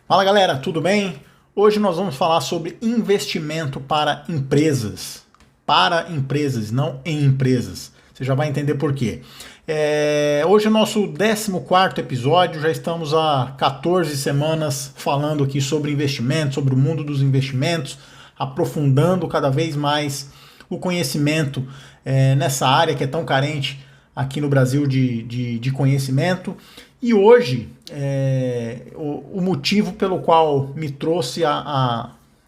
Fala galera, tudo bem? Hoje nós vamos falar sobre investimento para empresas. Para empresas, não em empresas. Você já vai entender por quê. Hoje é o nosso 14º episódio, já estamos há 14 semanas falando aqui sobre investimentos, sobre o mundo dos investimentos, aprofundando cada vez mais o conhecimento nessa área que é tão carente aqui no Brasil de conhecimento. E hoje, o motivo pelo qual me trouxe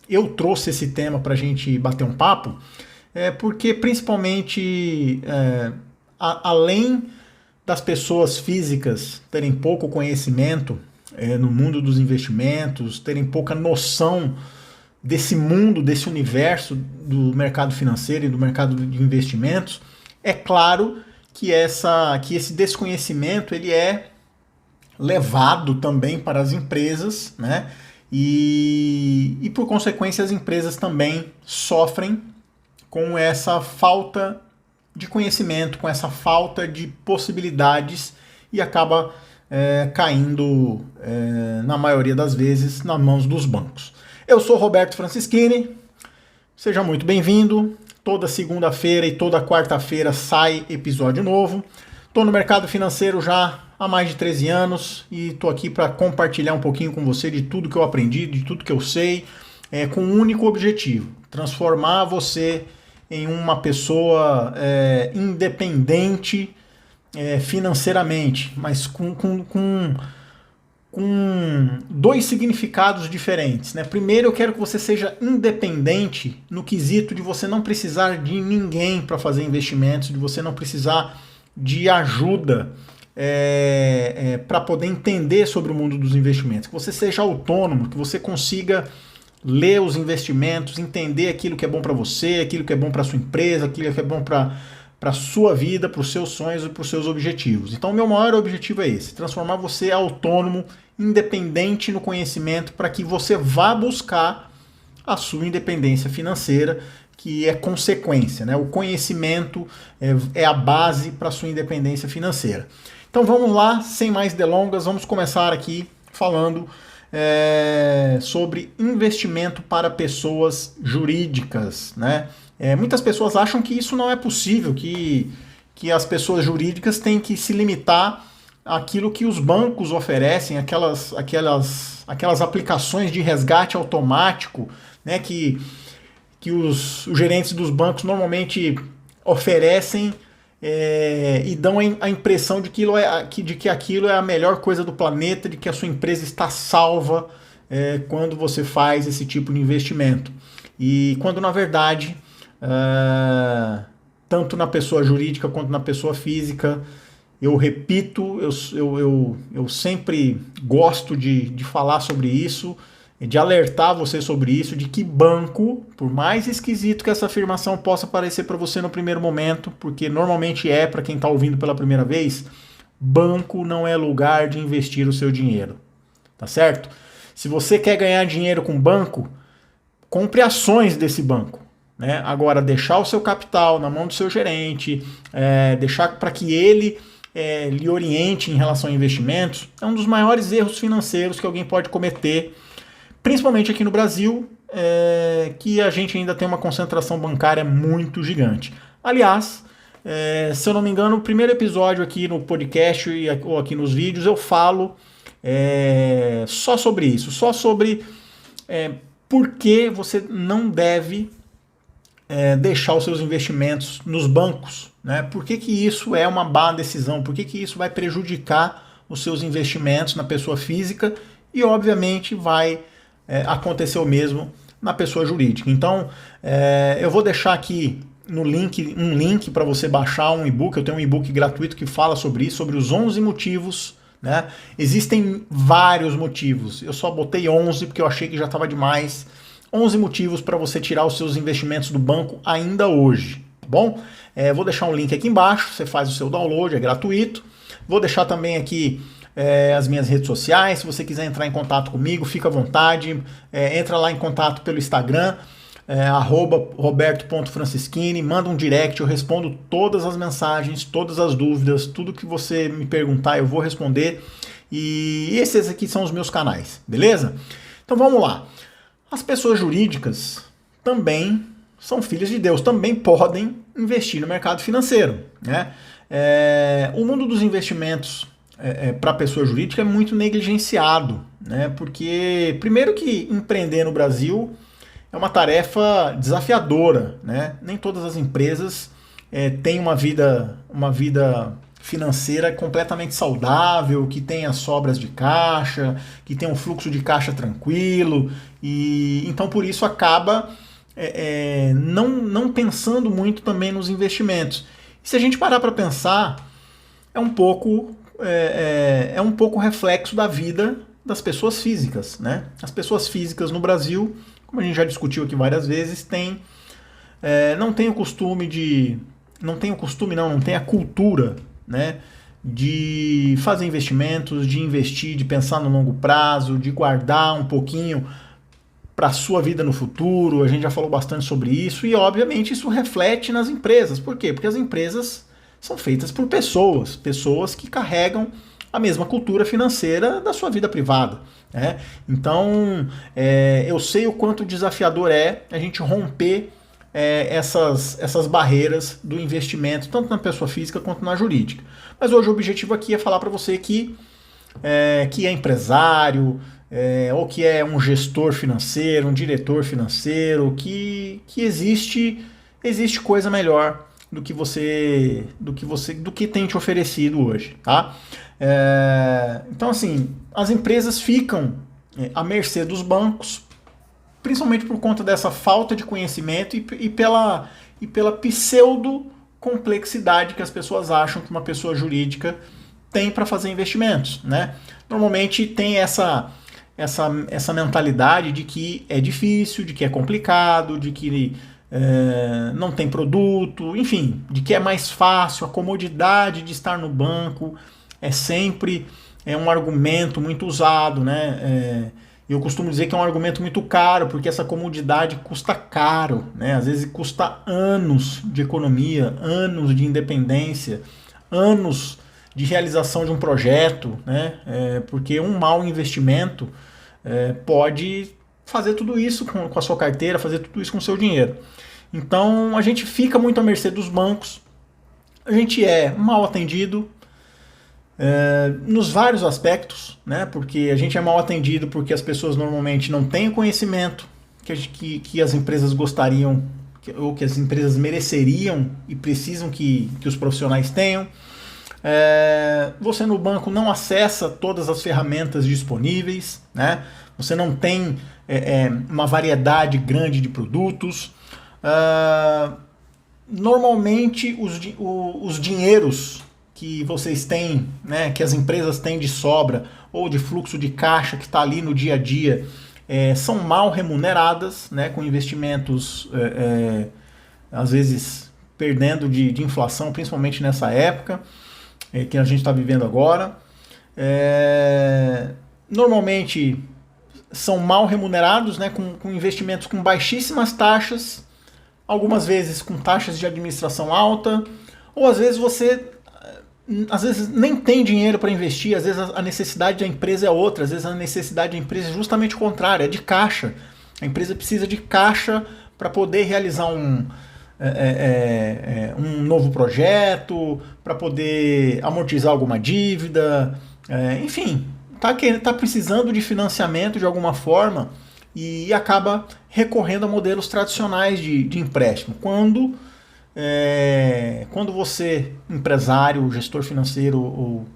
eu trouxe esse tema para a gente bater um papo é porque, principalmente, além das pessoas físicas terem pouco conhecimento no mundo dos investimentos, terem pouca noção desse mundo, desse universo do mercado financeiro e do mercado de investimentos, é claro que esse desconhecimento ele é levado também para as empresas, né? E por consequência as empresas também sofrem com essa falta de conhecimento, com essa falta de possibilidades e acaba caindo, na maioria das vezes, nas mãos dos bancos. Eu sou Roberto Francischini, seja muito bem-vindo. Toda segunda-feira e toda quarta-feira sai episódio novo. Estou no mercado financeiro já há mais de 13 anos e estou aqui para compartilhar um pouquinho com você de tudo que eu aprendi, de tudo que eu sei, com um único objetivo: transformar você em uma pessoa independente financeiramente, mas com dois significados diferentes, né? Primeiro, eu quero que você seja independente no quesito de você não precisar de ninguém para fazer investimentos, de você não precisar de ajuda para poder entender sobre o mundo dos investimentos, que você seja autônomo, que você consiga ler os investimentos, entender aquilo que é bom para você, aquilo que é bom para sua empresa, aquilo que é bom para a sua vida, para os seus sonhos e para os seus objetivos. Então, o meu maior objetivo é esse: transformar você autônomo, independente no conhecimento, para que você vá buscar a sua independência financeira, que é consequência, né? O conhecimento é a base para a sua independência financeira. Então vamos lá, sem mais delongas, vamos começar aqui falando sobre investimento para pessoas jurídicas, né? Muitas pessoas acham que isso não é possível, que as pessoas jurídicas têm que se limitar àquilo que os bancos oferecem, aquelas aplicações de resgate automático, né, que os gerentes dos bancos normalmente oferecem e dão a impressão de que aquilo é a melhor coisa do planeta, de que a sua empresa está salva quando você faz esse tipo de investimento. E quando, na verdade, tanto na pessoa jurídica quanto na pessoa física, eu repito, eu sempre gosto de falar sobre isso, de alertar você sobre isso, de que banco, por mais esquisito que essa afirmação possa parecer para você no primeiro momento, porque normalmente para quem está ouvindo pela primeira vez, banco não é lugar de investir o seu dinheiro, tá certo? Se você quer ganhar dinheiro com banco, compre ações desse banco, né? Agora, deixar o seu capital na mão do seu gerente, deixar para que ele lhe oriente em relação a investimentos, é um dos maiores erros financeiros que alguém pode cometer, principalmente aqui no Brasil, que a gente ainda tem uma concentração bancária muito gigante. Aliás, se eu não me engano, o primeiro episódio aqui no podcast ou aqui nos vídeos eu falo só sobre isso, só sobre por que você não deve deixar os seus investimentos nos bancos, né? Por que isso é uma má decisão? Por que isso vai prejudicar os seus investimentos na pessoa física e, obviamente, vai acontecer o mesmo na pessoa jurídica. Então, eu vou deixar aqui no link um link para você baixar um e-book. Eu tenho um e-book gratuito que fala sobre isso, sobre os 11 motivos, né? Existem vários motivos. Eu só botei 11 porque eu achei que já estava demais. 11 motivos para você tirar os seus investimentos do banco ainda hoje, tá bom? Vou deixar um link aqui embaixo, você faz o seu download, é gratuito. Vou deixar também aqui as minhas redes sociais. Se você quiser entrar em contato comigo, fica à vontade. Entra lá em contato pelo Instagram, @roberto.francischini, manda um direct, eu respondo todas as mensagens, todas as dúvidas, tudo que você me perguntar eu vou responder. E esses aqui são os meus canais, beleza? Então vamos lá. As pessoas jurídicas também são filhas de Deus, também podem investir no mercado financeiro, né? O mundo dos investimentos para a pessoa jurídica é muito negligenciado, né? Porque, primeiro que empreender no Brasil é uma tarefa desafiadora, né? Nem todas as empresas têm uma vida financeira completamente saudável, que tenha sobras de caixa, que tenha um fluxo de caixa tranquilo, e então por isso acaba não pensando muito também nos investimentos. E se a gente parar para pensar, é um pouco reflexo da vida das pessoas físicas, né? As pessoas físicas no Brasil, como a gente já discutiu aqui várias vezes, não tem a cultura, né, de fazer investimentos, de investir, de pensar no longo prazo, de guardar um pouquinho para a sua vida no futuro. A gente já falou bastante sobre isso e, obviamente, isso reflete nas empresas. Por quê? Porque as empresas são feitas por pessoas que carregam a mesma cultura financeira da sua vida privada, né? Então, eu sei o quanto desafiador é a gente romper essas barreiras do investimento, tanto na pessoa física quanto na jurídica. Mas hoje o objetivo aqui é falar para você que é empresário, ou que é um gestor financeiro, um diretor financeiro, que existe coisa melhor do que tem te oferecido hoje, tá? Então, assim, as empresas ficam à mercê dos bancos, principalmente por conta dessa falta de conhecimento e pela pseudo complexidade que as pessoas acham que uma pessoa jurídica tem para fazer investimentos, né? Normalmente tem essa mentalidade de que é difícil, de que é complicado, de que não tem produto, enfim, de que é mais fácil. A comodidade de estar no banco é sempre um argumento muito usado, né? Eu costumo dizer que é um argumento muito caro, porque essa comodidade custa caro, né? Às vezes custa anos de economia, anos de independência, anos de realização de um projeto, né? Porque um mau investimento pode fazer tudo isso com a sua carteira, fazer tudo isso com o seu dinheiro. Então a gente fica muito à mercê dos bancos, a gente é mal atendido, nos vários aspectos, né? Porque a gente é mal atendido porque as pessoas normalmente não têm o conhecimento que as empresas gostariam, ou que as empresas mereceriam e precisam que os profissionais tenham. Você no banco não acessa todas as ferramentas disponíveis, né? Você não tem uma variedade grande de produtos. Normalmente os dinheiros que vocês têm, né, que as empresas têm de sobra ou de fluxo de caixa que está ali no dia a dia, são mal remuneradas, né, com investimentos às vezes perdendo de inflação, principalmente nessa época que a gente está vivendo agora. Normalmente são mal remunerados, né, com investimentos com baixíssimas taxas, algumas vezes com taxas de administração alta, ou às vezes você nem tem dinheiro para investir, às vezes a necessidade da empresa é outra, às vezes a necessidade da empresa é justamente o contrário, é de caixa. A empresa precisa de caixa para poder realizar um novo projeto, para poder amortizar alguma dívida, enfim, tá precisando de financiamento de alguma forma e acaba recorrendo a modelos tradicionais de empréstimo. Quando você, empresário, gestor financeiro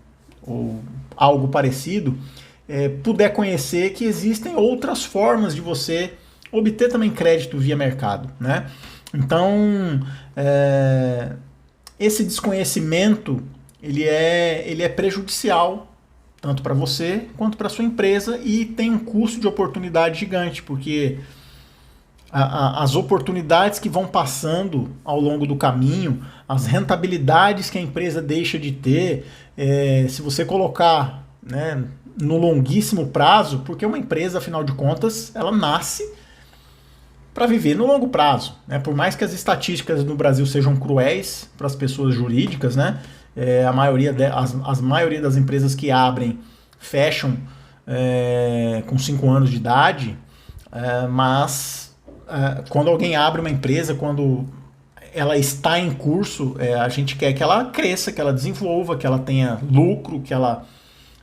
ou algo parecido, puder conhecer que existem outras formas de você obter também crédito via mercado, né? Então, esse desconhecimento ele é prejudicial tanto para você quanto para sua empresa e tem um custo de oportunidade gigante, porque as oportunidades que vão passando ao longo do caminho, as rentabilidades que a empresa deixa de ter, se você colocar, né, no longuíssimo prazo, porque uma empresa, afinal de contas, ela nasce para viver no longo prazo, né? Por mais que as estatísticas no Brasil sejam cruéis para as pessoas jurídicas, né? A maioria das empresas que abrem fecham com 5 anos de idade, mas quando alguém abre uma empresa, quando ela está em curso, a gente quer que ela cresça, que ela desenvolva, que ela tenha lucro, que ela...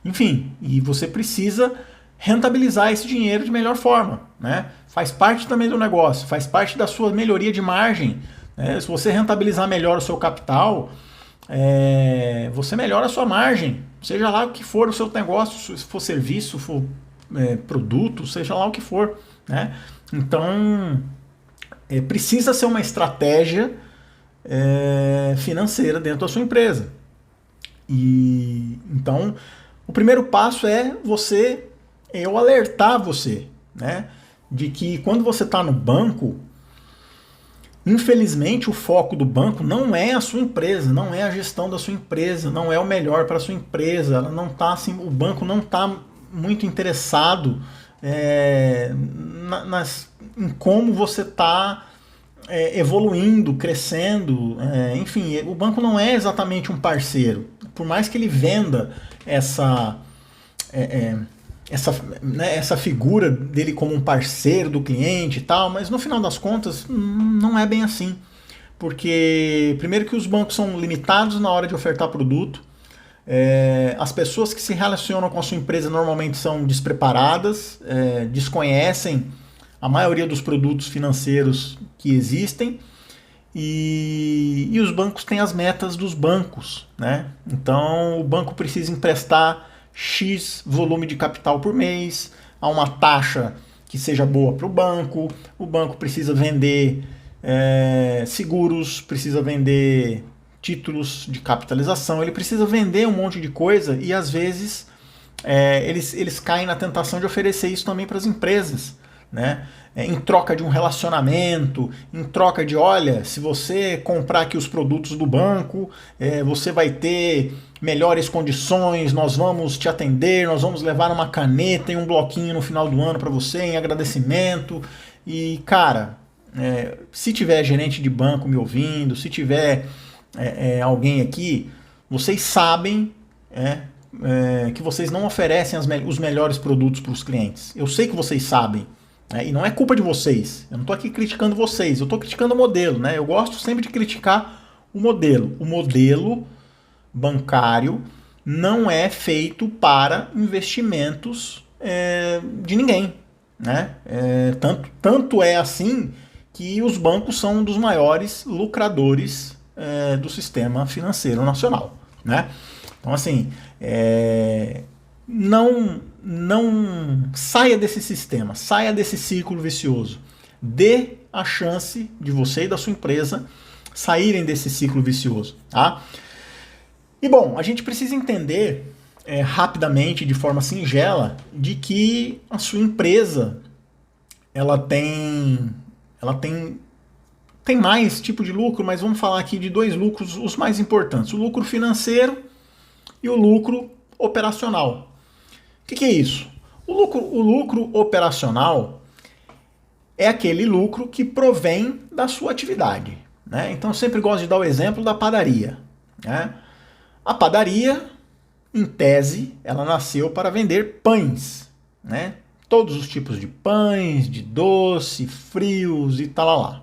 Enfim, e você precisa rentabilizar esse dinheiro de melhor forma, né? Faz parte também do negócio, faz parte da sua melhoria de margem, né? Se você rentabilizar melhor o seu capital, você melhora a sua margem, seja lá o que for o seu negócio, se for serviço, se for produto, seja lá o que for, né? Então, precisa ser uma estratégia financeira dentro da sua empresa. E então, o primeiro passo é eu alertar você, né, de que quando você está no banco, infelizmente o foco do banco não é a sua empresa, não é a gestão da sua empresa, não é o melhor para a sua empresa. Ela não tá, assim, o banco não está muito interessado em como você está evoluindo, crescendo, enfim, o banco não é exatamente um parceiro. Por mais que ele venda essa figura dele como um parceiro do cliente e tal, mas no final das contas não é bem assim. Porque, primeiro, que os bancos são limitados na hora de ofertar produto, as pessoas que se relacionam com a sua empresa normalmente são despreparadas, desconhecem a maioria dos produtos financeiros que existem, e os bancos têm as metas dos bancos, né? Então o banco precisa emprestar X volume de capital por mês, a uma taxa que seja boa para o banco precisa vender seguros, precisa vender títulos de capitalização, ele precisa vender um monte de coisa, e às vezes eles caem na tentação de oferecer isso também para as empresas, né? Em troca de um relacionamento, em troca de, olha, se você comprar aqui os produtos do banco, você vai ter melhores condições, nós vamos te atender, nós vamos levar uma caneta e um bloquinho no final do ano para você em agradecimento. E, cara, se tiver gerente de banco me ouvindo, se tiver alguém aqui, vocês sabem que vocês não oferecem os melhores produtos para os clientes. Eu sei que vocês sabem. E não é culpa de vocês. Eu não estou aqui criticando vocês, eu estou criticando o modelo, né? Eu gosto sempre de criticar o modelo. O modelo bancário não é feito para investimentos de ninguém, né? Tanto é assim que os bancos são um dos maiores lucradores do sistema financeiro nacional, né? Então, assim, não saia desse sistema, saia desse círculo vicioso. Dê a chance de você e da sua empresa saírem desse ciclo vicioso, tá? E bom, a gente precisa entender rapidamente, de forma singela, de que a sua empresa ela tem mais tipo de lucro, mas vamos falar aqui de 2 lucros, os mais importantes: o lucro financeiro e o lucro operacional. O que é isso? O lucro operacional é aquele lucro que provém da sua atividade, né? Então eu sempre gosto de dar o exemplo da padaria, né? A padaria, em tese, ela nasceu para vender pães, né? Todos os tipos de pães, de doce, frios e talalá.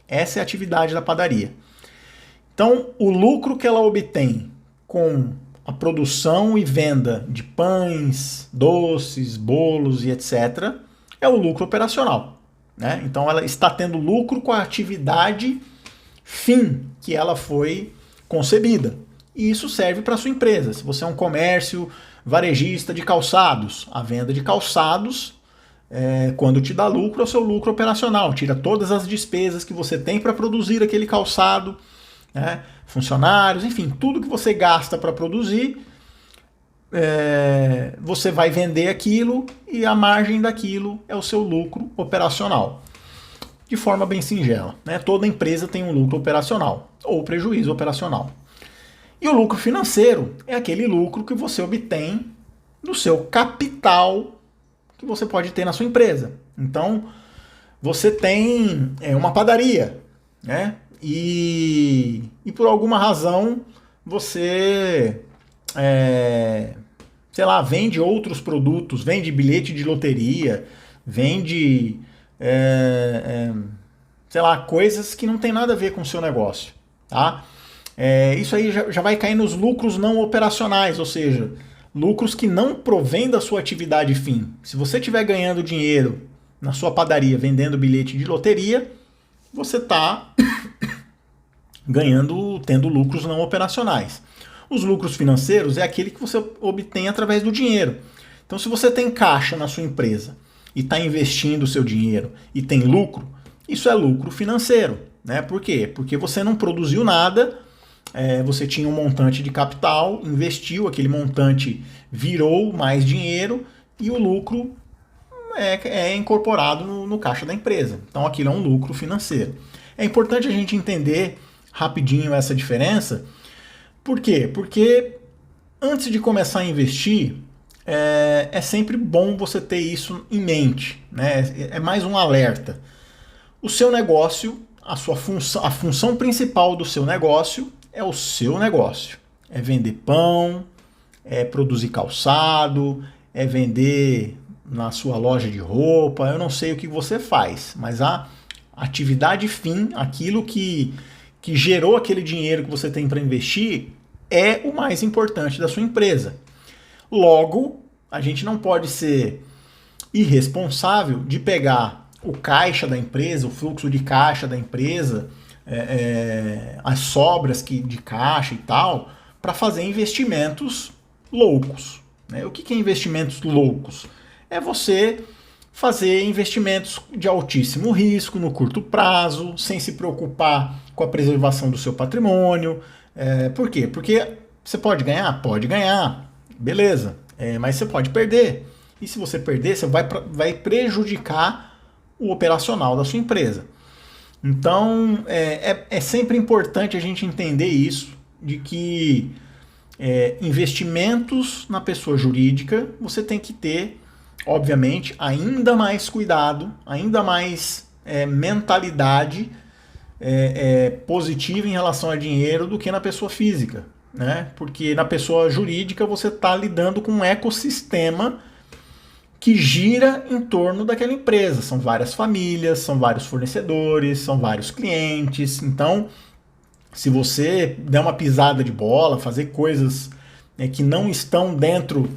Essa é a atividade da padaria. Então, o lucro que ela obtém com a produção e venda de pães, doces, bolos e etc. é o lucro operacional, né? Então ela está tendo lucro com a atividade fim que ela foi concebida. E isso serve para a sua empresa. Se você é um comércio varejista de calçados, a venda de calçados, quando te dá lucro, é o seu lucro operacional. Tira todas as despesas que você tem para produzir aquele calçado, né? Funcionários, enfim, tudo que você gasta para produzir, você vai vender aquilo e a margem daquilo é o seu lucro operacional. De forma bem singela, né? Toda empresa tem um lucro operacional ou prejuízo operacional. E o lucro financeiro é aquele lucro que você obtém do seu capital que você pode ter na sua empresa. Então, você tem uma padaria, né? E por alguma razão você sei lá, vende outros produtos, vende bilhete de loteria, vende, sei lá, coisas que não tem nada a ver com o seu negócio, tá? Isso aí já vai cair nos lucros não operacionais, ou seja, lucros que não provêm da sua atividade fim. Se você estiver ganhando dinheiro na sua padaria vendendo bilhete de loteria, você está tendo lucros não operacionais. Os lucros financeiros é aquele que você obtém através do dinheiro. Então, se você tem caixa na sua empresa e está investindo o seu dinheiro e tem lucro, isso é lucro financeiro, né? Por quê? Porque você não produziu nada, você tinha um montante de capital, investiu, aquele montante virou mais dinheiro e o lucro é incorporado no caixa da empresa. Então, aquilo é um lucro financeiro. É importante a gente entender rapidinho essa diferença. Por quê? Porque antes de começar a investir, é sempre bom você ter isso em mente, né? É mais um alerta. O seu negócio, a função principal do seu negócio é o seu negócio. É vender pão, é produzir calçado, é vender na sua loja de roupa. Eu não sei o que você faz, mas a atividade fim, aquilo que gerou aquele dinheiro que você tem para investir, é o mais importante da sua empresa. Logo, a gente não pode ser irresponsável de pegar o caixa da empresa, o fluxo de caixa da empresa, as sobras de caixa e tal, para fazer investimentos loucos, né? O que é investimentos loucos? É você fazer investimentos de altíssimo risco, no curto prazo, sem se preocupar com a preservação do seu patrimônio. Por quê? Porque você pode ganhar? Pode ganhar, beleza, mas você pode perder. E se você perder, você vai prejudicar o operacional da sua empresa. Então, é sempre importante a gente entender isso, de que investimentos na pessoa jurídica, você tem que ter, obviamente, ainda mais cuidado, ainda mais mentalidade positiva em relação a dinheiro do que na pessoa física, né? Porque na pessoa jurídica você está lidando com um ecossistema que gira em torno daquela empresa. São várias famílias, são vários fornecedores, são vários clientes. Então, se você der uma pisada de bola, fazer coisas que não estão dentro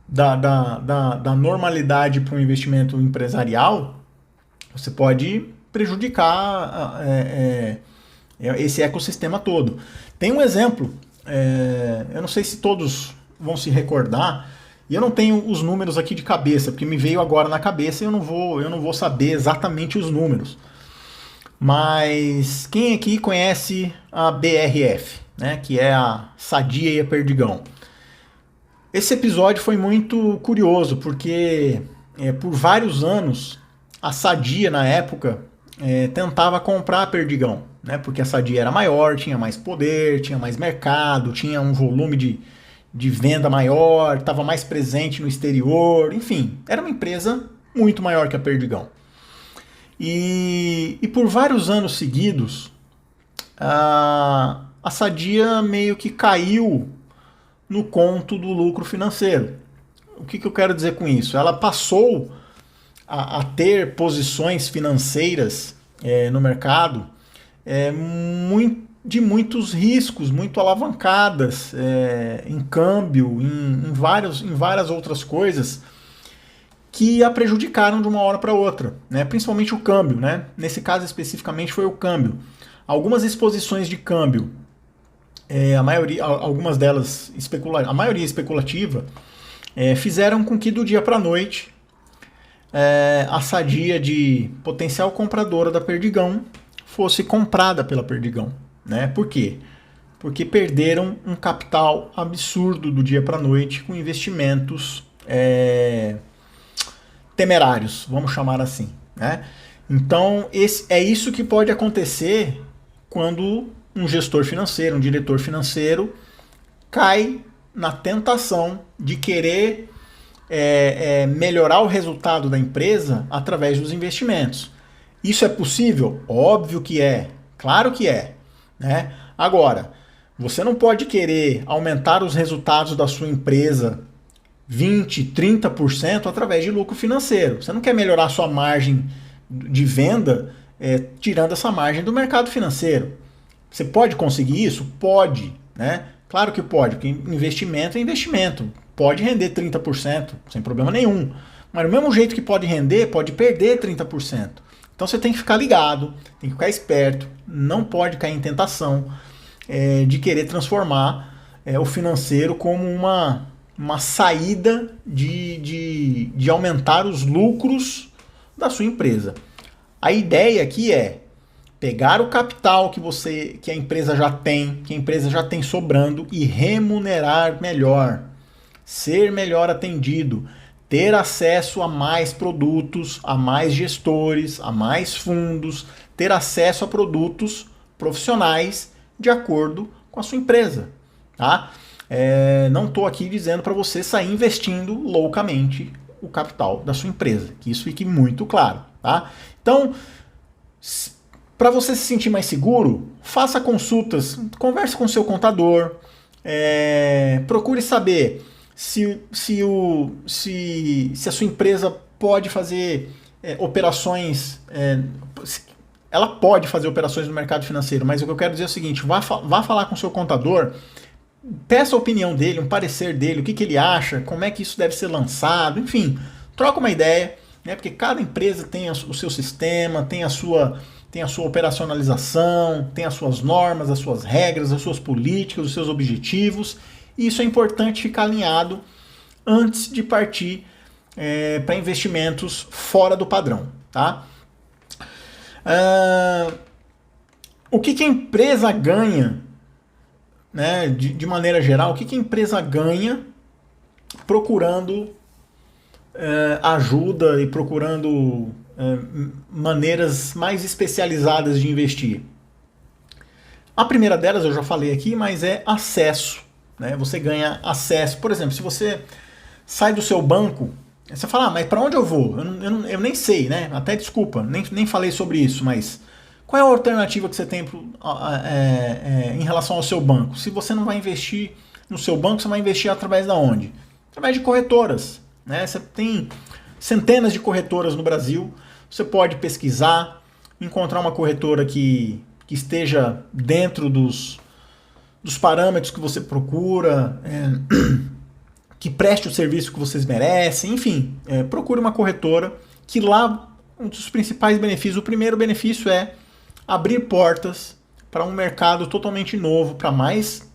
da normalidade para um investimento empresarial, você pode prejudicar esse ecossistema todo. Tem um exemplo, eu não sei se todos vão se recordar, e eu não tenho os números aqui de cabeça, porque me veio agora na cabeça e eu não vou saber exatamente os números. Mas quem aqui conhece a BRF, né, que é a Sadia e a Perdigão? Esse episódio foi muito curioso, porque por vários anos a Sadia, na época, tentava comprar a Perdigão, né, porque a Sadia era maior, tinha mais poder, tinha mais mercado, tinha um volume de venda maior, estava mais presente no exterior, enfim, era uma empresa muito maior que a Perdigão. E por vários anos seguidos, a Sadia meio que caiu no conto do lucro financeiro. O que eu quero dizer com isso? Ela passou a ter posições financeiras no mercado de muitos riscos, muito alavancadas em câmbio, em várias outras coisas que a prejudicaram de uma hora para outra, né? Principalmente o câmbio, né? Nesse caso especificamente foi o câmbio. Algumas exposições de câmbio, algumas delas a maioria especulativa, fizeram com que do dia para a noite a Sadia, de potencial compradora da Perdigão, fosse comprada pela Perdigão, né? Por quê? Porque perderam um capital absurdo do dia para a noite com investimentos temerários, vamos chamar assim, né? Então, é isso que pode acontecer quando um gestor financeiro, um diretor financeiro, cai na tentação de querer melhorar o resultado da empresa através dos investimentos. Isso é possível? Óbvio que é, claro que é, né? Agora, você não pode querer aumentar os resultados da sua empresa 20, 30% através de lucro financeiro. Você não quer melhorar a sua margem de venda tirando essa margem do mercado financeiro. Você pode conseguir isso? Pode, né? Claro que pode, porque investimento é investimento. Pode render 30%, sem problema nenhum. Mas do mesmo jeito que pode render, pode perder 30%. Então você tem que ficar ligado, tem que ficar esperto, não pode cair em tentação de querer transformar o financeiro como uma saída de aumentar os lucros da sua empresa. A ideia aqui é pegar o capital que a empresa já tem, que a empresa já tem sobrando e remunerar melhor, ser melhor atendido, ter acesso a mais produtos, a mais gestores, a mais fundos, ter acesso a produtos profissionais de acordo com a sua empresa, tá? Não estou aqui dizendo para você sair investindo loucamente o capital da sua empresa, que isso fique muito claro, tá? Então, para você se sentir mais seguro, faça consultas, converse com o seu contador, procure saber se a sua empresa pode fazer operações, ela pode fazer operações no mercado financeiro, mas o que eu quero dizer é o seguinte, vá falar com o seu contador, peça a opinião dele, um parecer dele, o que ele acha, como é que isso deve ser lançado, enfim, troca uma ideia, né, porque cada empresa tem o seu sistema, tem a sua operacionalização, tem as suas normas, as suas regras, as suas políticas, os seus objetivos, e isso é importante ficar alinhado antes de partir para investimentos fora do padrão, tá? O que a empresa ganha, né, de maneira geral, o que a empresa ganha procurando ajuda e procurando maneiras mais especializadas de investir? A primeira delas eu já falei aqui, mas é acesso, né? Você ganha acesso. Por exemplo, se você sai do seu banco, você fala, mas para onde eu vou? Eu nem sei, né? Até desculpa, nem falei sobre isso, mas qual é a alternativa que você tem em relação ao seu banco? Se você não vai investir no seu banco, você vai investir através da onde? Através de corretoras, né? Você tem centenas de corretoras no Brasil, você pode pesquisar, encontrar uma corretora que esteja dentro dos parâmetros que você procura, que preste o serviço que vocês merecem, enfim, procure uma corretora que lá, um dos principais benefícios, o primeiro benefício é abrir portas para um mercado totalmente novo, para mais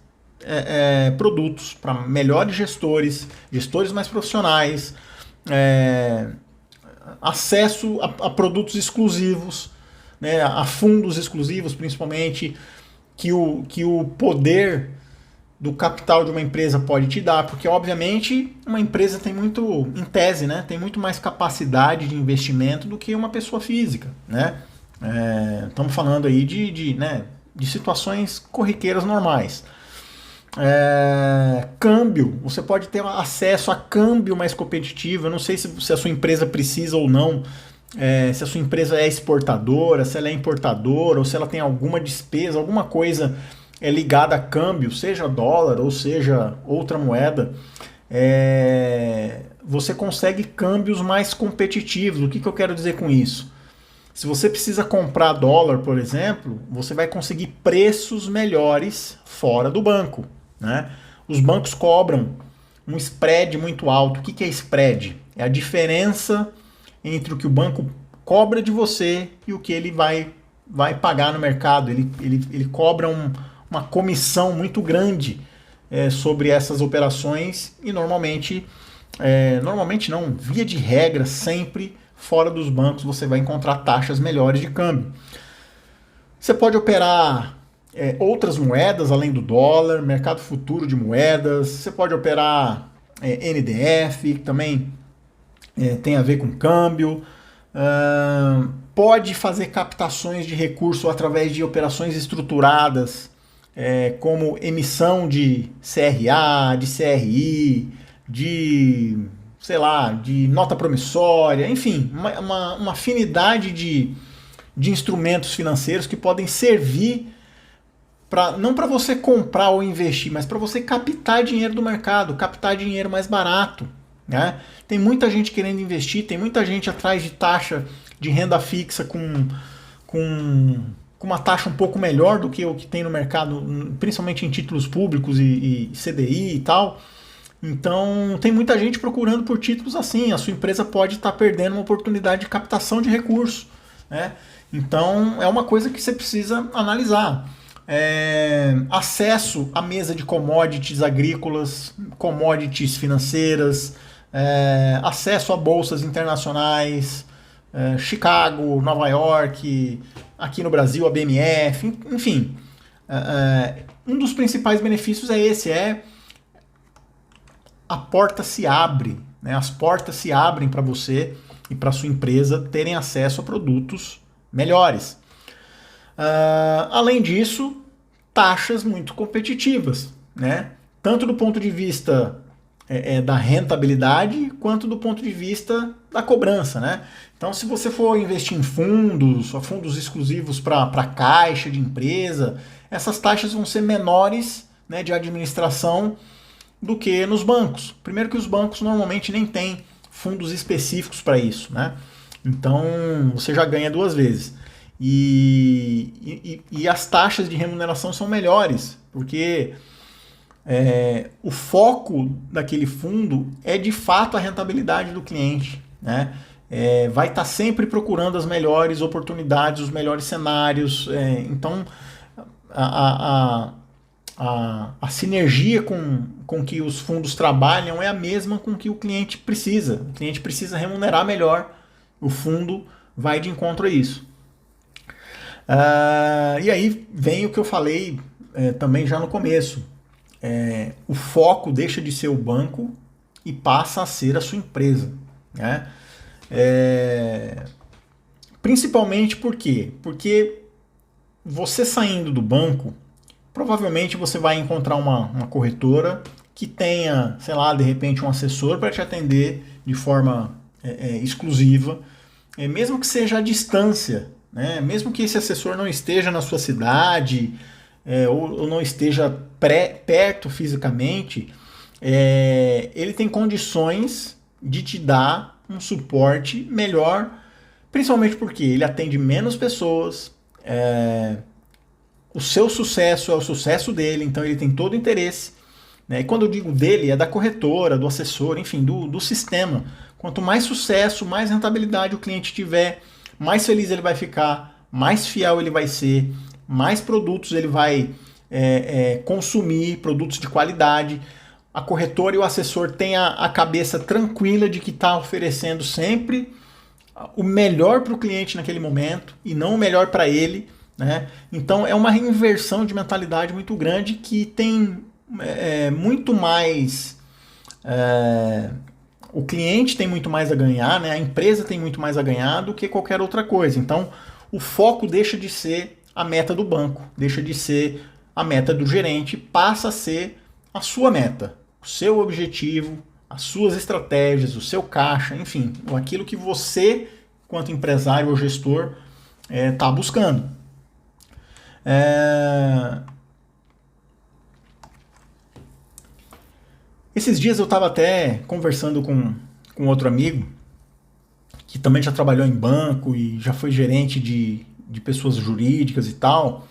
produtos, para melhores gestores mais profissionais, acesso a produtos exclusivos, né, a fundos exclusivos principalmente, que o poder do capital de uma empresa pode te dar, porque obviamente uma empresa tem muito, em tese, né, tem muito mais capacidade de investimento do que uma pessoa física, né? Estamos falando aí de situações corriqueiras normais. Câmbio, você pode ter acesso a câmbio mais competitivo. Eu não sei se a sua empresa precisa ou não, se a sua empresa é exportadora, se ela é importadora, ou se ela tem alguma despesa, alguma coisa ligada a câmbio, seja dólar ou seja outra moeda. Você consegue câmbios mais competitivos. O que eu quero dizer com isso? Se você precisa comprar dólar, por exemplo, você vai conseguir preços melhores fora do banco, né? Os bancos cobram um spread muito alto. O que é spread? É a diferença entre o que o banco cobra de você e o que ele vai pagar no mercado. Ele cobra uma comissão muito grande sobre essas operações e normalmente não, via de regra, sempre fora dos bancos você vai encontrar taxas melhores de câmbio. Você pode operar outras moedas além do dólar, mercado futuro de moedas, você pode operar NDF, que também tem a ver com câmbio, pode fazer captações de recurso através de operações estruturadas, como emissão de CRA, de CRI, de nota promissória, enfim, uma afinidade de instrumentos financeiros que podem servir não para você comprar ou investir, mas para você captar dinheiro do mercado, captar dinheiro mais barato, né? Tem muita gente querendo investir, tem muita gente atrás de taxa de renda fixa com uma taxa um pouco melhor do que o que tem no mercado, principalmente em títulos públicos e CDI e tal. Então, tem muita gente procurando por títulos assim. A sua empresa pode estar perdendo uma oportunidade de captação de recursos, né? Então, é uma coisa que você precisa analisar. Acesso à mesa de commodities agrícolas, commodities financeiras, acesso a bolsas internacionais, Chicago, Nova York, aqui no Brasil a BMF, enfim. Um dos principais benefícios é esse, a porta se abre, né? As portas se abrem para você e para sua empresa terem acesso a produtos melhores. Além disso, taxas muito competitivas, né? Tanto do ponto de vista da rentabilidade, quanto do ponto de vista da cobrança, né? Então, se você for investir em fundos exclusivos para caixa de empresa, essas taxas vão ser menores, né, de administração do que nos bancos. Primeiro que os bancos normalmente nem têm fundos específicos para isso, né? Então, você já ganha duas vezes. E as taxas de remuneração são melhores, porque o foco daquele fundo é de fato a rentabilidade do cliente, né? Vai estar sempre procurando as melhores oportunidades, os melhores cenários. Então, a sinergia com que os fundos trabalham é a mesma com que o cliente precisa. O cliente precisa remunerar melhor, o fundo vai de encontro a isso. E aí vem o que eu falei também já no começo. O foco deixa de ser o banco e passa a ser a sua empresa, né? Principalmente por quê? Porque você saindo do banco, provavelmente você vai encontrar uma corretora que tenha, sei lá, de repente um assessor para te atender de forma exclusiva, mesmo que seja à distância, né? Mesmo que esse assessor não esteja na sua cidade ou não esteja perto fisicamente, ele tem condições de te dar um suporte melhor, principalmente porque ele atende menos pessoas, o seu sucesso é o sucesso dele, então ele tem todo o interesse, né? E quando eu digo dele, é da corretora, do assessor, enfim, do sistema. Quanto mais sucesso, mais rentabilidade o cliente tiver, mais feliz ele vai ficar, mais fiel ele vai ser, mais produtos ele vai consumir, produtos de qualidade. A corretora e o assessor têm a cabeça tranquila de que está oferecendo sempre o melhor para o cliente naquele momento e não o melhor para ele, né? Então é uma inversão de mentalidade muito grande que tem muito mais... o cliente tem muito mais a ganhar, né? A empresa tem muito mais a ganhar do que qualquer outra coisa. Então o foco deixa de ser a meta do banco, deixa de ser a meta do gerente, passa a ser a sua meta, o seu objetivo, as suas estratégias, o seu caixa, enfim, aquilo que você, quanto empresário ou gestor, está buscando. Esses dias eu estava até conversando com outro amigo que também já trabalhou em banco e já foi gerente de pessoas jurídicas e tal.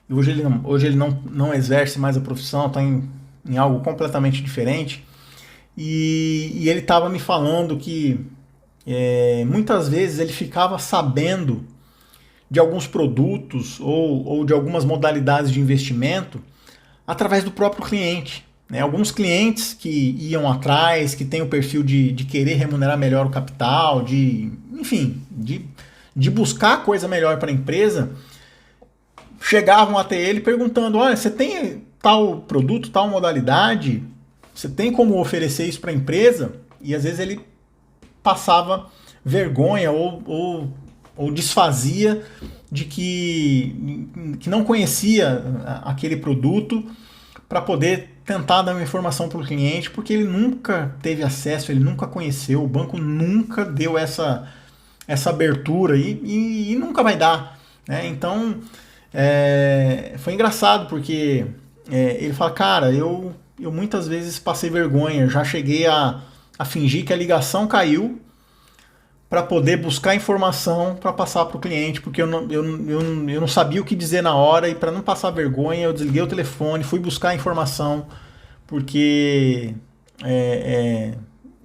E hoje ele não exerce mais a profissão, está em algo completamente diferente. E ele estava me falando que muitas vezes ele ficava sabendo de alguns produtos ou de algumas modalidades de investimento através do próprio cliente, né? Alguns clientes que iam atrás, que têm o perfil de querer remunerar melhor o capital, enfim, de buscar coisa melhor para a empresa, chegavam até ele perguntando: olha, você tem tal produto, tal modalidade, você tem como oferecer isso para a empresa? E às vezes ele passava vergonha ou desfazia de que não conhecia aquele produto para poder tentar dar uma informação para o cliente, porque ele nunca teve acesso, ele nunca conheceu, o banco nunca deu essa abertura e nunca vai dar, né? Então foi engraçado porque ele fala: cara, eu muitas vezes passei vergonha, já cheguei a a fingir que a ligação caiu para poder buscar informação para passar para o cliente, porque eu não sabia o que dizer na hora, e para não passar vergonha eu desliguei o telefone, fui buscar informação, porque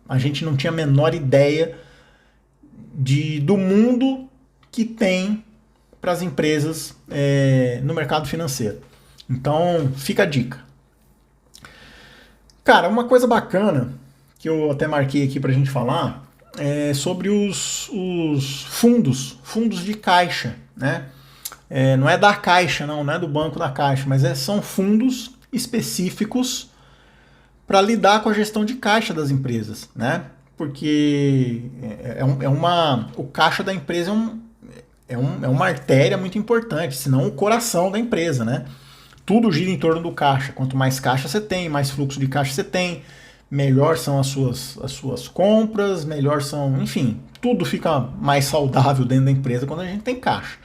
a gente não tinha a menor ideia do mundo que tem para as empresas no mercado financeiro. Então fica a dica. Cara, uma coisa bacana que eu até marquei aqui para a gente falar é sobre os fundos de caixa, né? Não é da Caixa, não é do Banco da Caixa, mas são fundos específicos para lidar com a gestão de caixa das empresas, né? Porque o caixa da empresa é uma artéria muito importante, senão o coração da empresa, né? Tudo gira em torno do caixa. Quanto mais caixa você tem, mais fluxo de caixa você tem, melhor são as suas compras, melhor são, enfim, tudo fica mais saudável dentro da empresa quando a gente tem caixa.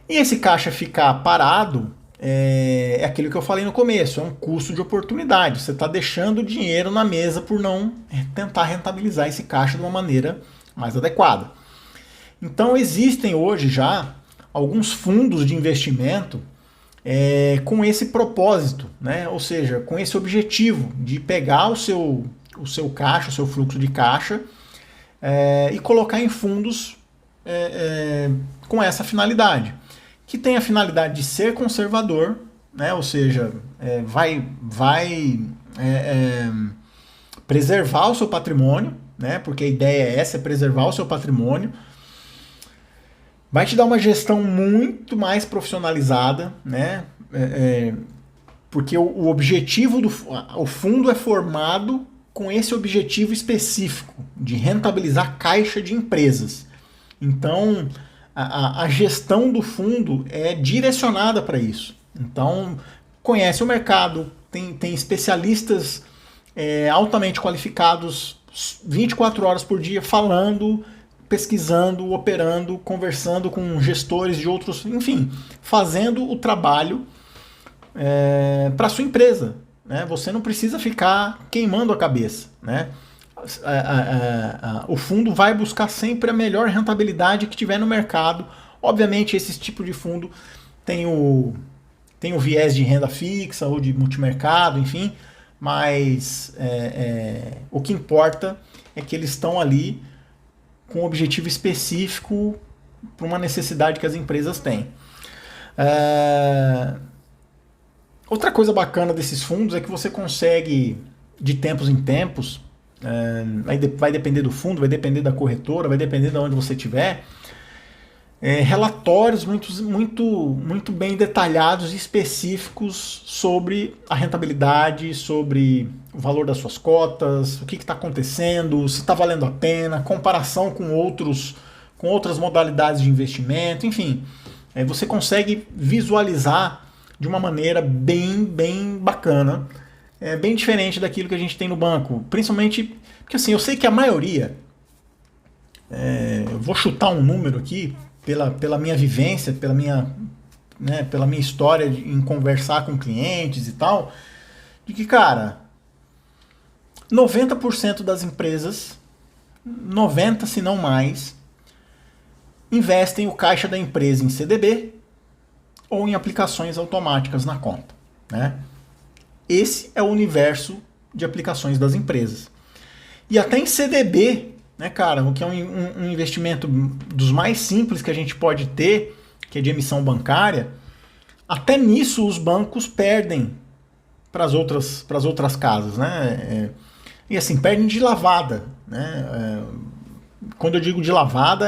E esse caixa ficar parado é aquilo que eu falei no começo, é um custo de oportunidade. Você está deixando o dinheiro na mesa por não tentar rentabilizar esse caixa de uma maneira mais adequada. Então existem hoje já alguns fundos de investimento com esse propósito, né? Ou seja, com esse objetivo de pegar o seu caixa, o seu fluxo de caixa e colocar em fundos com essa finalidade, que tem a finalidade de ser conservador, né? Ou seja, vai preservar o seu patrimônio, né? Porque a ideia é essa, é preservar o seu patrimônio. Vai te dar uma gestão muito mais profissionalizada, né? Porque o objetivo o fundo é formado com esse objetivo específico de rentabilizar caixa de empresas. Então, a gestão do fundo é direcionada para isso. Então, conhece o mercado, tem especialistas altamente qualificados 24 horas por dia falando, pesquisando, operando, conversando com gestores de outros, enfim, fazendo o trabalho para a sua empresa, né? Você não precisa ficar queimando a cabeça, né? O fundo vai buscar sempre a melhor rentabilidade que tiver no mercado. Obviamente, esse tipo de fundo tem o viés de renda fixa ou de multimercado, enfim, mas o que importa é que eles estão ali com um objetivo específico para uma necessidade que as empresas têm. Outra coisa bacana desses fundos é que você consegue, de tempos em tempos, vai depender do fundo, vai depender da corretora, vai depender de onde você estiver, relatórios muito bem detalhados e específicos sobre a rentabilidade, sobre o valor das suas cotas, o que está acontecendo, se está valendo a pena, comparação com outras modalidades de investimento, enfim. Você consegue visualizar de uma maneira bem bacana, bem diferente daquilo que a gente tem no banco. Principalmente porque assim, eu sei que a maioria, eu vou chutar um número aqui, pela minha vivência, pela minha história em conversar com clientes e tal, de que, cara, 90% das empresas, 90% se não mais, investem o caixa da empresa em CDB ou em aplicações automáticas na conta, né? Esse é o universo de aplicações das empresas. E até em CDB, né, cara, o que é um investimento dos mais simples que a gente pode ter, que é de emissão bancária, até nisso os bancos perdem para as outras casas, né? E assim, perdem de lavada, né? Quando eu digo de lavada,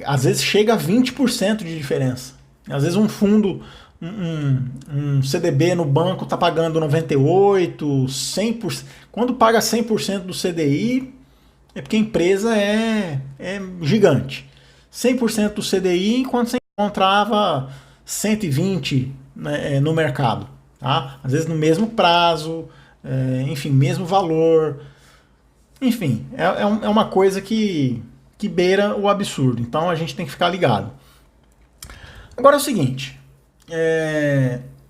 às vezes chega a 20% de diferença. Às vezes um fundo, um CDB no banco está pagando 98%, 100%. Quando paga 100% do CDI, é porque a empresa é gigante. 100% do CDI, enquanto você encontrava 120%, né, no mercado. Tá? Às vezes no mesmo prazo, enfim, mesmo valor. Enfim, é uma coisa que beira o absurdo. Então a gente tem que ficar ligado. Agora é o seguinte,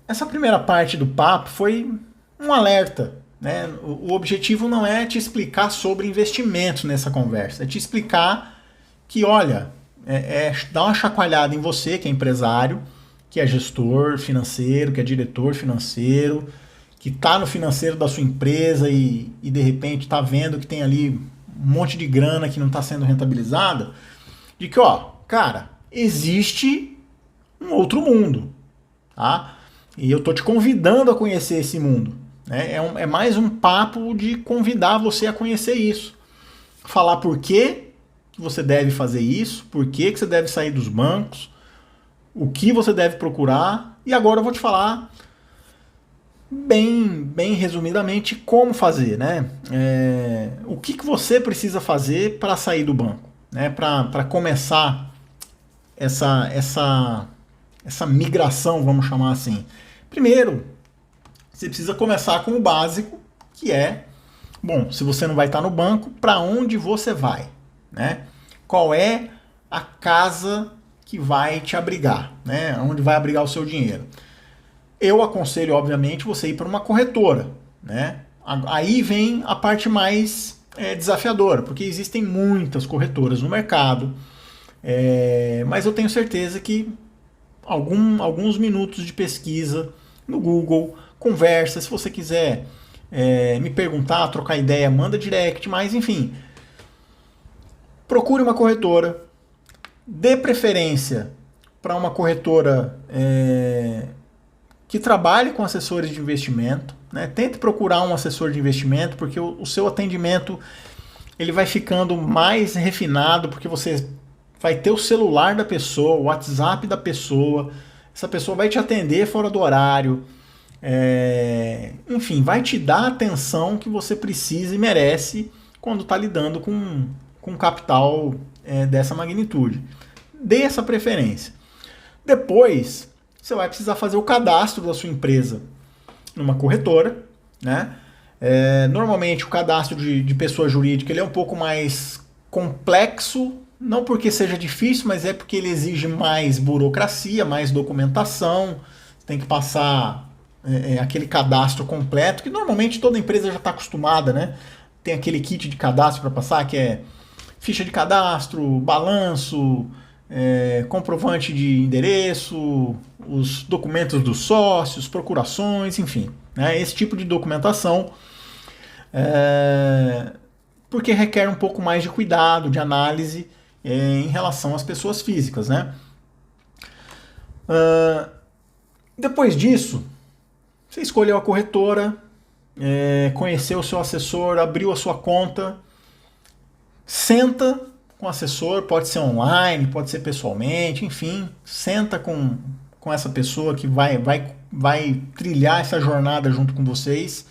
essa primeira parte do papo foi um alerta, né? O objetivo não é te explicar sobre investimentos nessa conversa, é te explicar que, olha, dar uma chacoalhada em você, que é empresário, que é gestor financeiro, que é diretor financeiro, que está no financeiro da sua empresa e de repente está vendo que tem ali um monte de grana que não está sendo rentabilizada, de que, ó, cara, existe um outro mundo, tá? E eu tô te convidando a conhecer esse mundo, né? É mais um papo de convidar você a conhecer isso. Falar por que você deve fazer isso, por que você deve sair dos bancos, o que você deve procurar, e agora eu vou te falar bem resumidamente como fazer, né? O que você precisa fazer para sair do banco, né? Para começar essa migração, vamos chamar assim. Primeiro, você precisa começar com o básico, que é, bom, se você não vai estar no banco, para onde você vai, né? Qual é a casa que vai te abrigar, né? Onde vai abrigar o seu dinheiro? Eu aconselho, obviamente, você ir para uma corretora, né? Aí vem a parte mais desafiadora, porque existem muitas corretoras no mercado, mas eu tenho certeza que alguns minutos de pesquisa no Google, conversa, se você quiser me perguntar, trocar ideia, manda direct, mas enfim, procure uma corretora, dê preferência para uma corretora que trabalhe com assessores de investimento, né? Tente procurar um assessor de investimento, porque o seu atendimento ele vai ficando mais refinado, porque você vai ter o celular da pessoa, o WhatsApp da pessoa, essa pessoa vai te atender fora do horário, enfim, vai te dar a atenção que você precisa e merece quando está lidando com capital dessa magnitude. Dê essa preferência. Depois, você vai precisar fazer o cadastro da sua empresa numa corretora, né? Normalmente o cadastro de pessoa jurídica ele é um pouco mais complexo, não porque seja difícil, mas é porque ele exige mais burocracia, mais documentação, tem que passar aquele cadastro completo, que normalmente toda empresa já está acostumada, né? Tem aquele kit de cadastro para passar, que é ficha de cadastro, balanço, comprovante de endereço, os documentos dos sócios, procurações, enfim, né? Esse tipo de documentação, porque requer um pouco mais de cuidado, de análise em relação às pessoas físicas, né? Depois disso, você escolheu a corretora, conheceu o seu assessor, abriu a sua conta, senta com o assessor, pode ser online, pode ser pessoalmente, enfim, senta com essa pessoa que vai trilhar essa jornada junto com vocês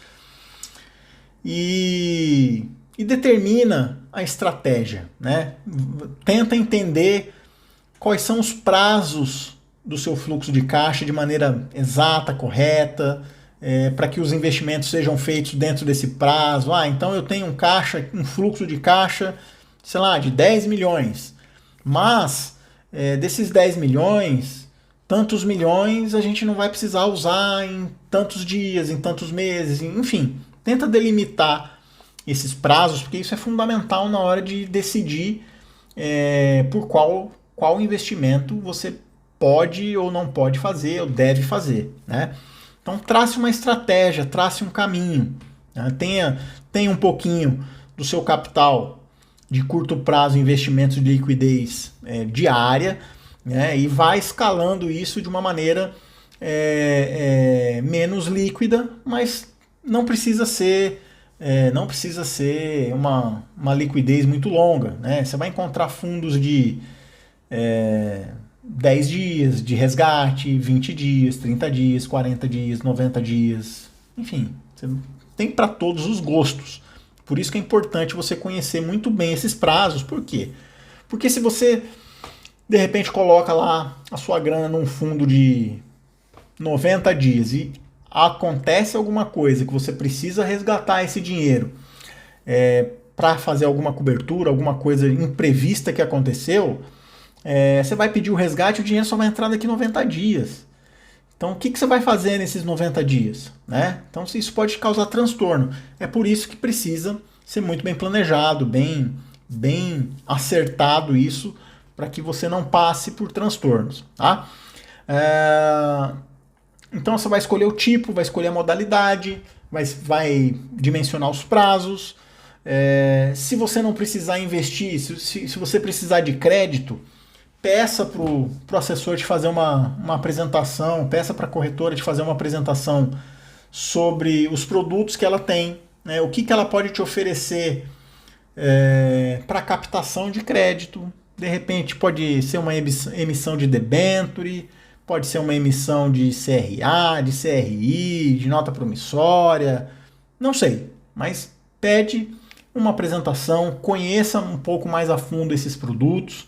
e determina a estratégia, né? Tenta entender quais são os prazos do seu fluxo de caixa de maneira exata, correta, para que os investimentos sejam feitos dentro desse prazo. Então eu tenho um fluxo de caixa, sei lá, de 10 milhões, mas desses 10 milhões, tantos milhões a gente não vai precisar usar em tantos dias, em tantos meses, enfim, tenta delimitar esses prazos, porque isso é fundamental na hora de decidir por qual investimento você pode ou não pode fazer, ou deve fazer, né? Então trace uma estratégia, trace um caminho, né? Tenha um pouquinho do seu capital de curto prazo, investimentos de liquidez diária, né? E vai escalando isso de uma maneira menos líquida, mas não precisa ser uma liquidez muito longa, né? Você vai encontrar fundos de 10 dias de resgate, 20 dias, 30 dias, 40 dias, 90 dias, enfim, você tem para todos os gostos. Por isso que é importante você conhecer muito bem esses prazos. Por quê? Porque se você, de repente, coloca lá a sua grana num fundo de 90 dias e acontece alguma coisa que você precisa resgatar esse dinheiro para fazer alguma cobertura, alguma coisa imprevista que aconteceu, você vai pedir o resgate e o dinheiro só vai entrar daqui 90 dias. Então, o que você vai fazer nesses 90 dias? Né? Então, isso pode causar transtorno. É por isso que precisa ser muito bem planejado, bem acertado isso, para que você não passe por transtornos. Tá? Então, você vai escolher o tipo, vai escolher a modalidade, vai dimensionar os prazos. Se você não precisar investir, se você precisar de crédito, peça para o assessor te fazer uma apresentação, peça para a corretora te fazer uma apresentação sobre os produtos que ela tem, né, o que ela pode te oferecer para captação de crédito. De repente pode ser uma emissão de debenture, pode ser uma emissão de CRA, de CRI, de nota promissória, não sei, mas pede uma apresentação, conheça um pouco mais a fundo esses produtos,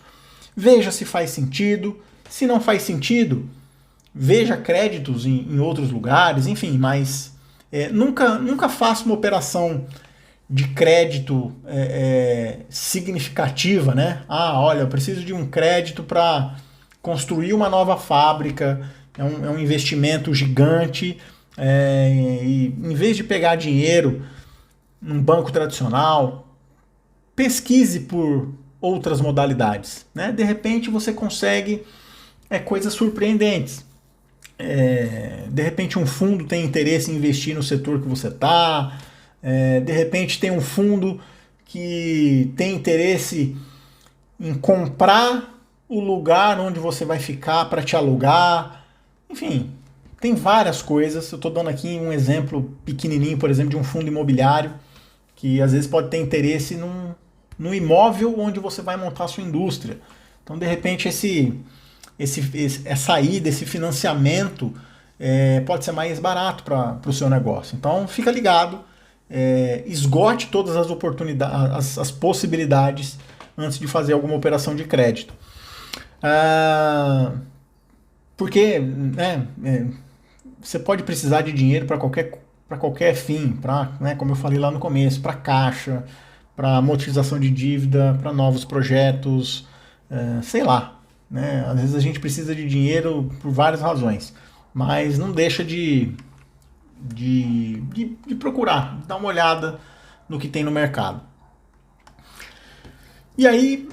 veja se faz sentido. Se não faz sentido, veja créditos em outros lugares, enfim, mas nunca faça uma operação de crédito significativa, né? Olha, eu preciso de um crédito para construir uma nova fábrica, é um investimento gigante, e em vez de pegar dinheiro num banco tradicional, pesquise por outras modalidades, né? De repente você consegue coisas surpreendentes. De repente um fundo tem interesse em investir no setor que você está, de repente tem um fundo que tem interesse em comprar o lugar onde você vai ficar para te alugar. Enfim, tem várias coisas. Eu estou dando aqui um exemplo pequenininho, por exemplo, de um fundo imobiliário que às vezes pode ter interesse no imóvel onde você vai montar a sua indústria. Então, de repente, essa ida, esse financiamento pode ser mais barato para o seu negócio. Então, fica ligado, esgote todas as oportunidades, as possibilidades antes de fazer alguma operação de crédito. Porque você pode precisar de dinheiro para qualquer fim, como eu falei lá no começo, para caixa, para amortização de dívida, para novos projetos, sei lá. Né? Às vezes a gente precisa de dinheiro por várias razões, mas não deixa de procurar, dar uma olhada no que tem no mercado. E aí,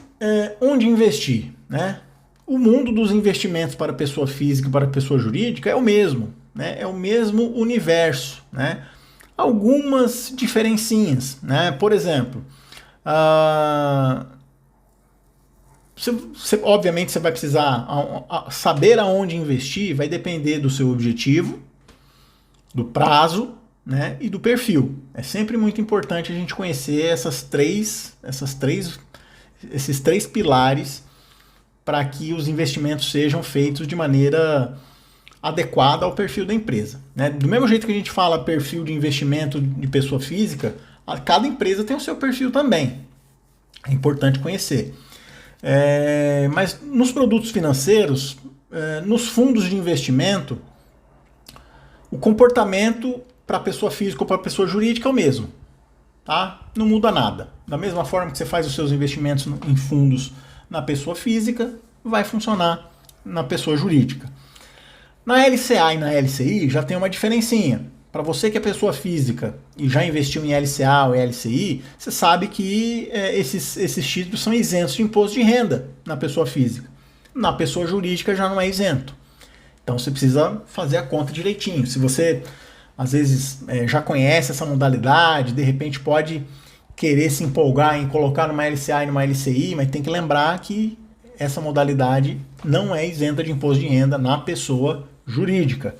onde investir? Né? O mundo dos investimentos para pessoa física e para pessoa jurídica é o mesmo, né? É o mesmo universo, né? Algumas diferencinhas, né? Por exemplo, obviamente você vai precisar saber aonde investir, vai depender do seu objetivo, do prazo, né, e do perfil. É sempre muito importante a gente conhecer esses três pilares para que os investimentos sejam feitos de maneira adequada ao perfil da empresa. Né? Do mesmo jeito que a gente fala perfil de investimento de pessoa física, cada empresa tem o seu perfil também. É importante conhecer. Mas nos produtos financeiros, nos fundos de investimento, o comportamento para pessoa física ou para pessoa jurídica é o mesmo. Tá? Não muda nada. Da mesma forma que você faz os seus investimentos em fundos na pessoa física, vai funcionar na pessoa jurídica. Na LCA e na LCI já tem uma diferencinha. Para você que é pessoa física e já investiu em LCA ou LCI, você sabe que esses títulos são isentos de imposto de renda na pessoa física. Na pessoa jurídica já não é isento. Então você precisa fazer a conta direitinho. Se você, às vezes, já conhece essa modalidade, de repente pode querer se empolgar em colocar numa LCA e numa LCI, mas tem que lembrar que essa modalidade não é isenta de imposto de renda na pessoa jurídica.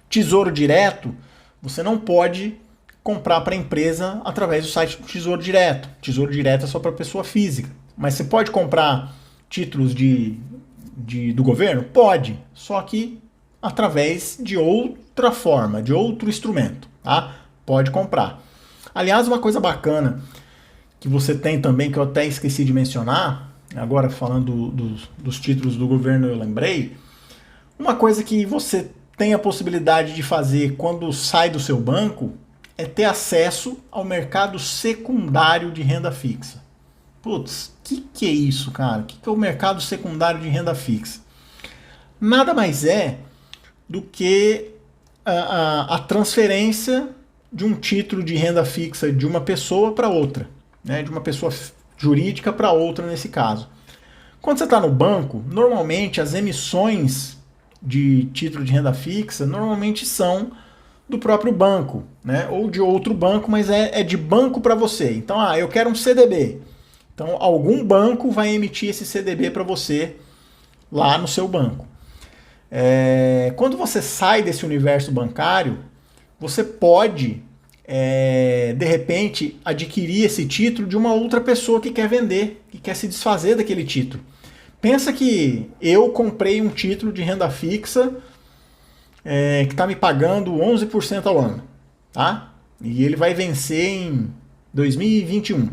Tesouro Direto, você não pode comprar para a empresa através do site do Tesouro Direto. Tesouro Direto é só para pessoa física. Mas você pode comprar títulos do governo? Pode, só que através de outra forma, de outro instrumento. Tá? Pode comprar. Aliás, uma coisa bacana que você tem também, que eu até esqueci de mencionar, agora falando dos títulos do governo eu lembrei, uma coisa que você tem a possibilidade de fazer quando sai do seu banco é ter acesso ao mercado secundário de renda fixa. Putz, que é isso, cara? O que é o mercado secundário de renda fixa? Nada mais é do que a transferência de um título de renda fixa de uma pessoa para outra, né? De uma pessoa jurídica para outra nesse caso. Quando você está no banco, normalmente as emissões de título de renda fixa normalmente são do próprio banco, né? Ou de outro banco, mas é de banco para você. Então, eu quero um CDB. Então, algum banco vai emitir esse CDB para você lá no seu banco. Quando você sai desse universo bancário, você pode, de repente, adquirir esse título de uma outra pessoa que quer vender, que quer se desfazer daquele título. Pensa que eu comprei um título de renda fixa que está me pagando 11% ao ano, tá? E ele vai vencer em 2021.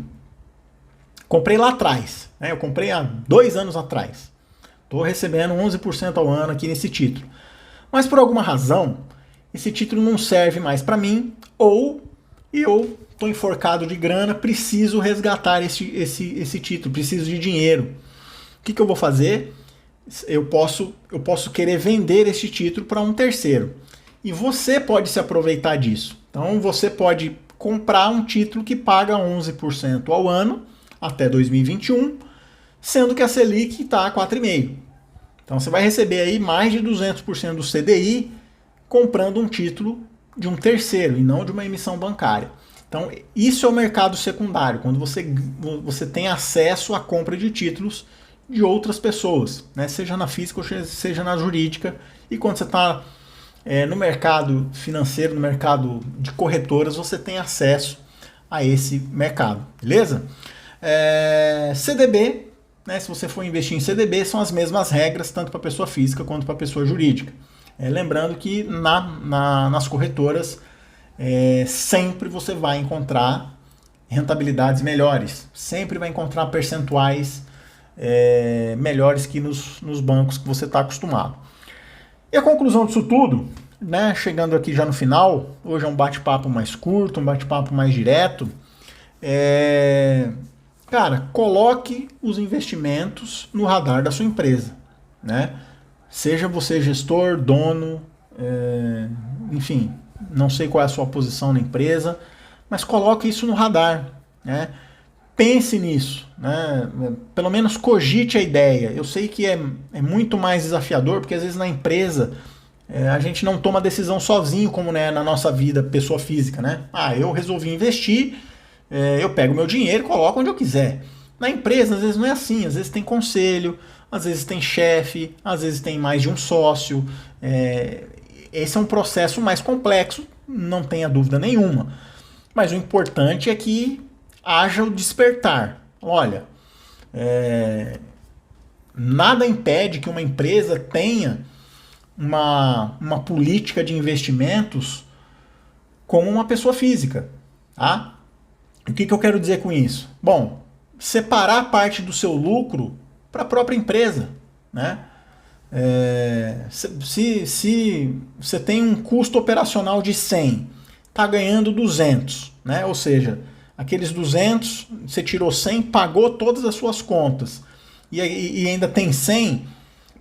Comprei lá atrás, né? Eu comprei há 2 anos atrás. Estou recebendo 11% ao ano aqui nesse título. Mas por alguma razão, esse título não serve mais para mim, ou eu estou enforcado de grana, preciso resgatar esse título, preciso de dinheiro. O que eu vou fazer? Eu posso querer vender esse título para um terceiro. E você pode se aproveitar disso. Então você pode comprar um título que paga 11% ao ano até 2021, sendo que a Selic está a 4,5%. Então você vai receber aí mais de 200% do CDI comprando um título de um terceiro e não de uma emissão bancária. Então isso é o mercado secundário, quando você tem acesso à compra de títulos de outras pessoas, né? Seja na física ou seja na jurídica. E quando você está no mercado financeiro, no mercado de corretoras, você tem acesso a esse mercado, beleza? CDB, né? Se você for investir em CDB, são as mesmas regras, tanto para pessoa física quanto para pessoa jurídica. Lembrando que nas corretoras sempre você vai encontrar rentabilidades melhores, sempre vai encontrar percentuais melhores que nos bancos que você está acostumado. E a conclusão disso tudo, né, chegando aqui já no final, hoje é um bate-papo mais curto, um bate-papo mais direto, cara, coloque os investimentos no radar da sua empresa, né? Seja você gestor, dono, enfim, não sei qual é a sua posição na empresa, mas coloque isso no radar, né? Pense nisso, né? Pelo menos cogite a ideia. Eu sei que é muito mais desafiador, porque às vezes na empresa a gente não toma decisão sozinho, como né, na nossa vida, pessoa física, né? Eu resolvi investir, eu pego meu dinheiro e coloco onde eu quiser. Na empresa, às vezes não é assim, às vezes tem conselho, às vezes tem chefe, às vezes tem mais de um sócio. Esse é um processo mais complexo, não tenha dúvida nenhuma. Mas o importante é que haja o despertar. Olha, nada impede que uma empresa tenha uma política de investimentos como uma pessoa física. Tá? O que eu quero dizer com isso? Bom, separar parte do seu lucro para a própria empresa, né? Se você tem um custo operacional de 100, está ganhando 200, né? Ou seja, aqueles 200, você tirou 100, pagou todas as suas contas e ainda tem 100,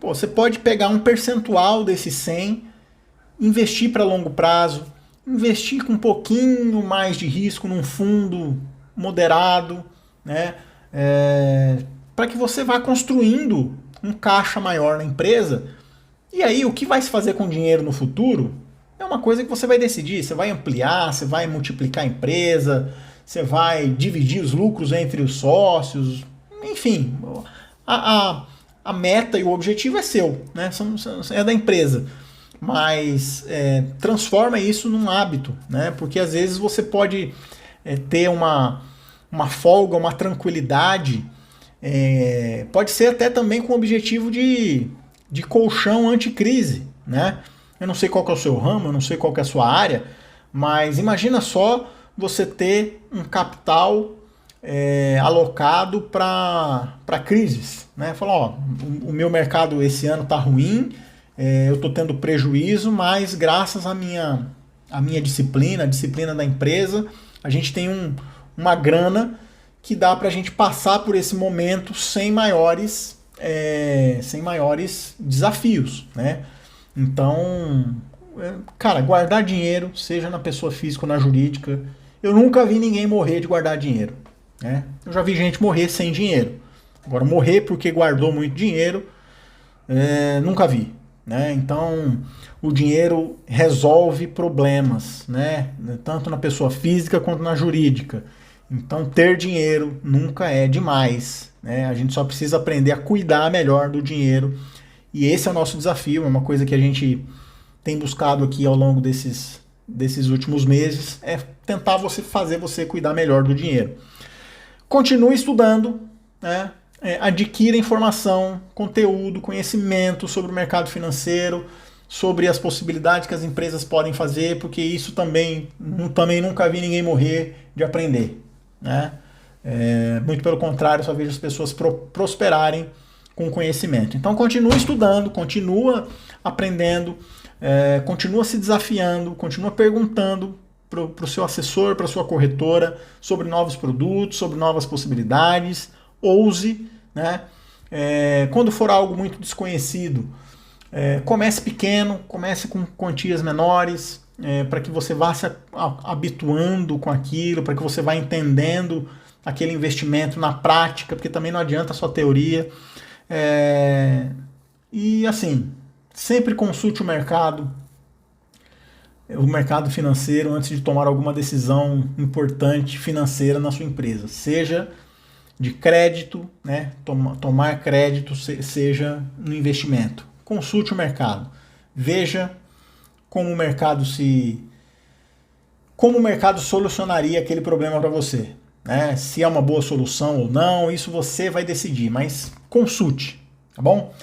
você pode pegar um percentual desse 100, investir para longo prazo, investir com um pouquinho mais de risco num fundo moderado, né? Para que você vá construindo um caixa maior na empresa. E aí, o que vai se fazer com o dinheiro no futuro é uma coisa que você vai decidir. Você vai ampliar, você vai multiplicar a empresa, você vai dividir os lucros entre os sócios. Enfim, a meta e o objetivo é seu, né? É da empresa. Mas transforma isso num hábito, né? Porque às vezes você pode ter uma folga, uma tranquilidade. Pode ser até também com o objetivo de colchão anticrise, né? Eu não sei qual que é o seu ramo, eu não sei qual que é a sua área, mas imagina só você ter um capital alocado para crises, né? Falar, o meu mercado esse ano está ruim, eu estou tendo prejuízo, mas graças à minha disciplina, a disciplina da empresa, a gente tem uma grana que dá para a gente passar por esse momento sem maiores desafios, né? Então, cara, guardar dinheiro, seja na pessoa física ou na jurídica, eu nunca vi ninguém morrer de guardar dinheiro, né? Eu já vi gente morrer sem dinheiro. Agora, morrer porque guardou muito dinheiro, nunca vi, né? Então, o dinheiro resolve problemas, né? Tanto na pessoa física quanto na jurídica. Então, ter dinheiro nunca é demais, né? A gente só precisa aprender a cuidar melhor do dinheiro. E esse é o nosso desafio, é uma coisa que a gente tem buscado aqui ao longo desses últimos meses, é tentar fazer você cuidar melhor do dinheiro. Continue estudando, né? Adquira informação, conteúdo, conhecimento sobre o mercado financeiro, sobre as possibilidades que as empresas podem fazer, porque isso também nunca vi ninguém morrer de aprender, né? Muito pelo contrário, só vejo as pessoas prosperarem com conhecimento. Então continua estudando, continua aprendendo, continua se desafiando, continua perguntando para o seu assessor, para a sua corretora, sobre novos produtos, sobre novas possibilidades. Ouse, né? Quando for algo muito desconhecido, comece pequeno, comece com quantias menores, para que você vá se habituando com aquilo, para que você vá entendendo aquele investimento na prática, porque também não adianta só teoria. E assim, sempre consulte o mercado financeiro antes de tomar alguma decisão importante financeira na sua empresa, seja de crédito, né? Tomar crédito, seja no investimento. Consulte o mercado, veja como o mercado solucionaria aquele problema para você, né? Se é uma boa solução ou não, isso você vai decidir, mas consulte, tá bom?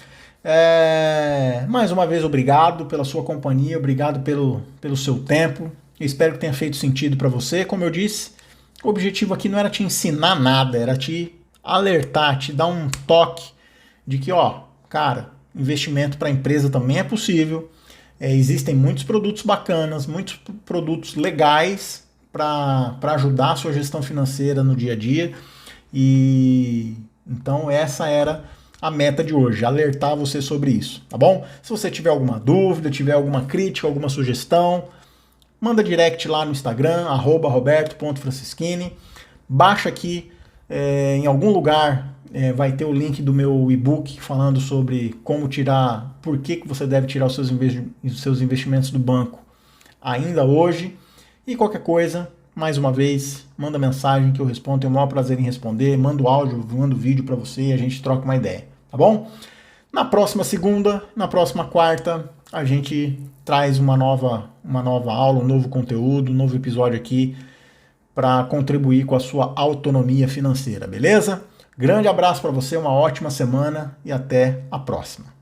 Mais uma vez, obrigado pela sua companhia, obrigado pelo seu tempo. Eu espero que tenha feito sentido para você. Como eu disse, o objetivo aqui não era te ensinar nada, era te alertar, te dar um toque de que, cara, investimento para a empresa também é possível. Existem muitos produtos bacanas, muitos produtos legais para ajudar a sua gestão financeira no dia a dia. E então essa era a meta de hoje, alertar você sobre isso, tá bom? Se você tiver alguma dúvida, tiver alguma crítica, alguma sugestão, manda direct lá no Instagram, @roberto.francischini. Baixa aqui, em algum lugar vai ter o link do meu e-book falando sobre por que você deve tirar os seus investimentos do banco ainda hoje. E qualquer coisa, mais uma vez, manda mensagem que eu respondo, tenho o maior prazer em responder, mando áudio, mando vídeo para você e a gente troca uma ideia, tá bom? Na próxima segunda, na próxima quarta, a gente traz uma nova aula, um novo conteúdo, um novo episódio aqui para contribuir com a sua autonomia financeira, beleza? Grande abraço para você, uma ótima semana e até a próxima.